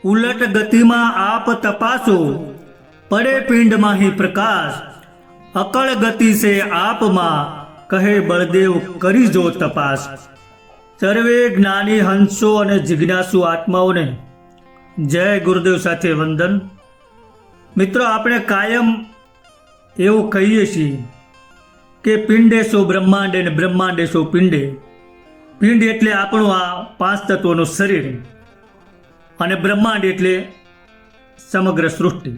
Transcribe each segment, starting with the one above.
उलट गति में आप तपासो, पड़े पिंड माही प्रकाश। अकल गति से आप मां कहे बलदेव करी जो तपास। सर्वे ज्ञानी हंसो और जिज्ञासु आत्माओं ने जय गुरुदेव साथे वंदन। मित्रों, आपणे कायम एवं कहीए छीए के पिंडे सो ब्रह्मांडे ने ब्रह्मांडे सो पिंडे। पिंड एटले आपणुं आ 5 तत्वों शरीर अने ब्रह्मांड एटले समग्र सृष्टि।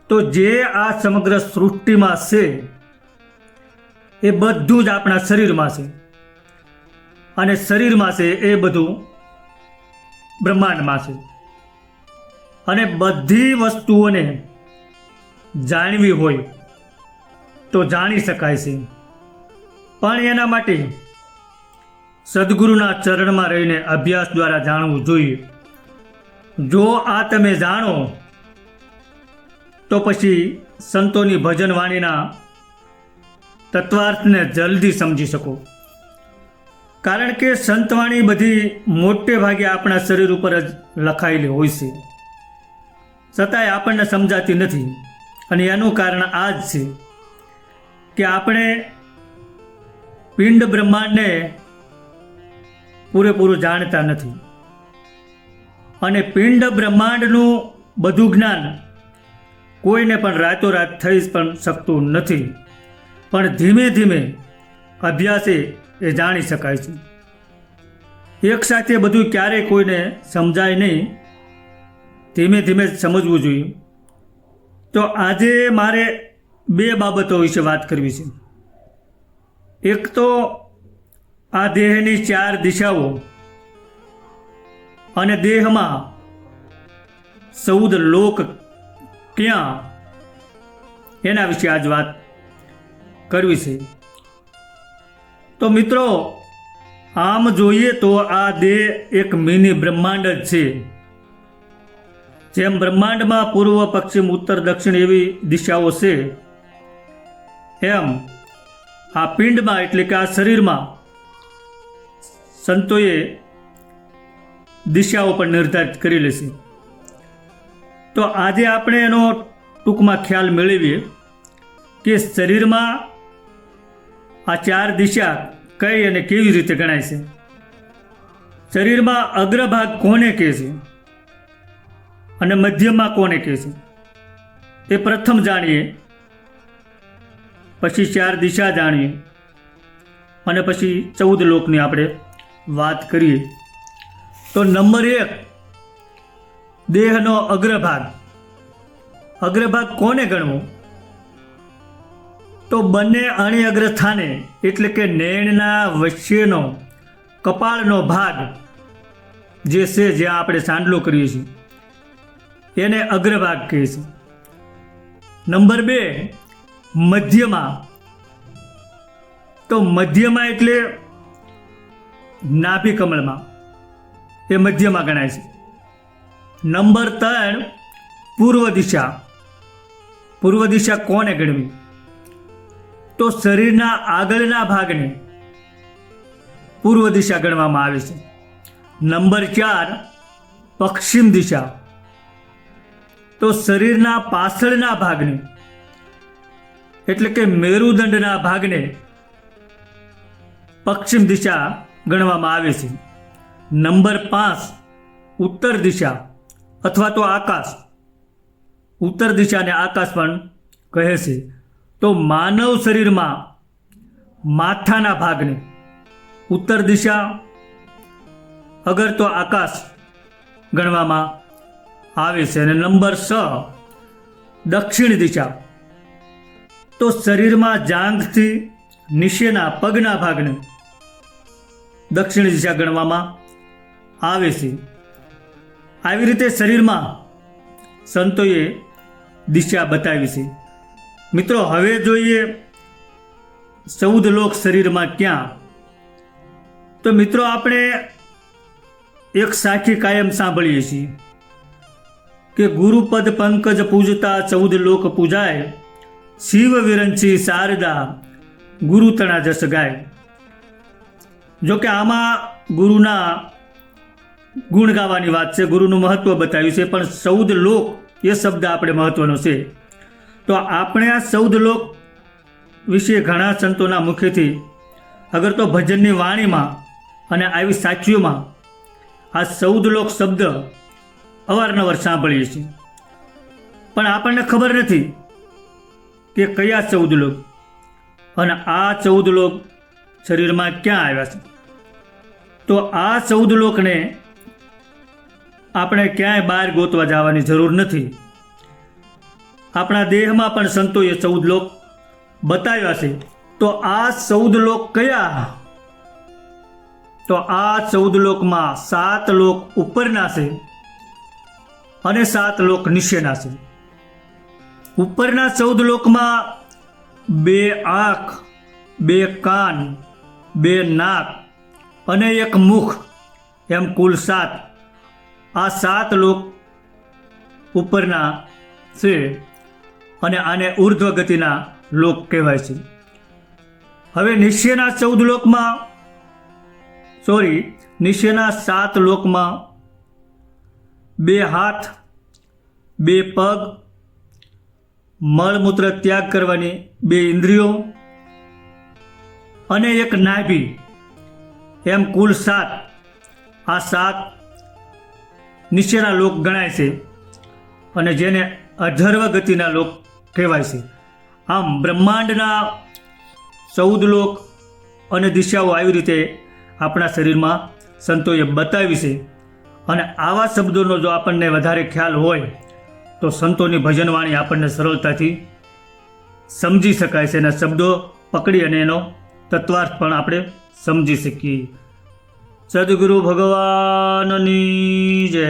तो जे आ समग्र सृष्टि में छे ए बधुं ज आपणा शरीर में छे अने शरीर में छे ए बधुं ब्रह्मांड में छे। अने बधी वस्तुओने जाणवी होय तो जाणी शकाय छे, पण एना माटे सद्गुरुना चरण में रहीने अभ्यास द्वारा जाणवुं जोईए। जो आ तमे जाणो तो पछी संतोनी भजन वाणीना तत्वार्थने जल्दी समझी शको। कारण के संतवाणी बधी मोटे भागे आपणा शरीर पर ज लखायेली होय छे, छतांय आपणने समजाती नथी। अने एनुं कारण आ ज छे के आपणे पिंड ब्रह्मांडने पूरेपूरुं जाणता नथी। अने पिंड ब्रह्मांडनुं बधुं ज्ञान कोईने पण रातोरात थई पण शकतुं नथी, पण धीमे धीमे अभ्यासे ए जाणी शकाय छे। एक साथे बधुं क्यारे कोईने समजाय नहीं, धीमे धीमे समजवुं जोईए। तो आजे मारे 2 बाबतो विषे वात करवी छे। एक तो आ देहनी 4 दिशाओ अने देहमां 14 लोक क्यां, एना विषे आज वात करवी छे। तो मित्रों, आम जोईए तो आ देह एक मिनी ब्रह्मांड ज छे। जेम ब्रह्मांड में पूर्व पश्चिम उत्तर दक्षिण एवी दिशाओ छे, एम आ पिंड में एटले के आ शरीर में संतोए दिशाओं पर निर्धारित करेली छे। तो आजे आपणे एनो टूंक में ख्याल मेळवीए के शरीर में आ 4 दिशा कई अने केवी रीते गणाय छे। शरीर में अग्रभाग कोने कहे छे अने मध्यमा कोने कहे छे ए प्रथम जाणीए, पछी 4 दिशा जाणीए अने पछी 14 लोकनी आपणे वात करीए। तो नंबर 1, देहनो अग्रभाग। अग्रभाग कोने गणवो? तो बने अणी अग्रस्थाने एटले के नैणना वच्चेनो कपाळनो भाग जे छे, ज्यां आपणे सांडलो करीए छीए, एने अग्रभाग कहे छे। नंबर 2, मध्यमा। तो मध्यमा एटले नाभि कमळमां, ए मध्यमा गणाय छे। नंबर 3, पूर्व दिशा। पूर्व दिशा कोने गणवी? तो शरीरना आगळना भागने पूर्व दिशा गणवामां आवे छे। नंबर 4, पश्चिम दिशा। तो शरीरना पाछळना भागने एटले के मेरुदंडना भागने पश्चिम दिशा गणवामां आवे छे। नंबर 5, उत्तर दिशा अथवा तो आकाश। उत्तर दिशा ने आकाश पण कहे छे। तो मानव शरीर में माथाना भागने उत्तर दिशा, अगर तो आकाश गणवामां आवे छे। अने नंबर 6, दक्षिण दिशा। तो शरीर में जांघ थी नीचेना पगना भागने दक्षिण दिशा गणवामां आवे छे। आवी रीते शरीर में संतोए दिशा बतावी छे। मित्रों, हवे जोईए 14 लोक शरीर में क्या। तो मित्रों, आपणे एक साखी कायम सांभळीए छीए के गुरुपद पंकज पूजता 14 लोक पूजाय। शिव विरंची शारदा गुरु तना जस गाय। जो कि आमा गुरुना ગુણ ગાવાની વાત છે, ગુરુનું મહત્ત્વ બતાવ્યું છે, પણ 14 લોક એ શબ્દ આપણે મહત્ત્વનો છે. તો આપણે આ 14 લોક વિશે ઘણા સંતોના મુખેથી અગર તો ભજનની વાણીમાં અને આવી સાખીઓમાં આ 14 લોક શબ્દ અવારનવાર સાંભળીએ છીએ, પણ આપણને ખબર નથી કે કયા 14 લોક અને આ 14 લોક શરીરમાં ક્યાં આવ્યા છે. તો આ 14 લોકને આપણે ક્યાંય બહાર ગોતવા જવાની જરૂર નથી. આપણા દેહમાં પણ સંતોએ 14 લોક બતાવ્યા છે. તો આ 14 લોક કયા? તો આ 14 લોકમાં 7 લોક ઉપરના છે અને 7 લોક નીચેના છે. ઉપરના 14 લોકમાં 2 આંખ, 2 કાન, 2 નાક અને 1 મુખ, એમ કુલ 7. આ 7 લોક ઉપરના છે અને આને ઉર્ધ્વ ગતિના લોક કહેવાય છે. હવે નીચેના 14 લોકમાં નીચેના 7 લોકમાં 2 હાથ, 2 પગ, મળમૂત્ર ત્યાગ કરવાની 2 ઇન્દ્રિયો અને 1 નાભી, એમ કુલ 7. આ 7 નીચેના લોક ગણાય છે અને જેને અધર્વ ગતિના લોક કહેવાય છે. આમ બ્રહ્માંડના 14 લોક અને દિશાઓ આવી રીતે આપણા શરીરમાં સંતોએ બતાવી છે. અને આવા શબ્દોનો જો આપણને વધારે ખ્યાલ હોય તો સંતોની ભજનવાણી આપણને સરળતાથી સમજી શકાય છે અને શબ્દો પકડી અને એનો તત્વાર્થ પણ આપણે સમજી શકીએ. સદગુરુ ભગવાનની જય.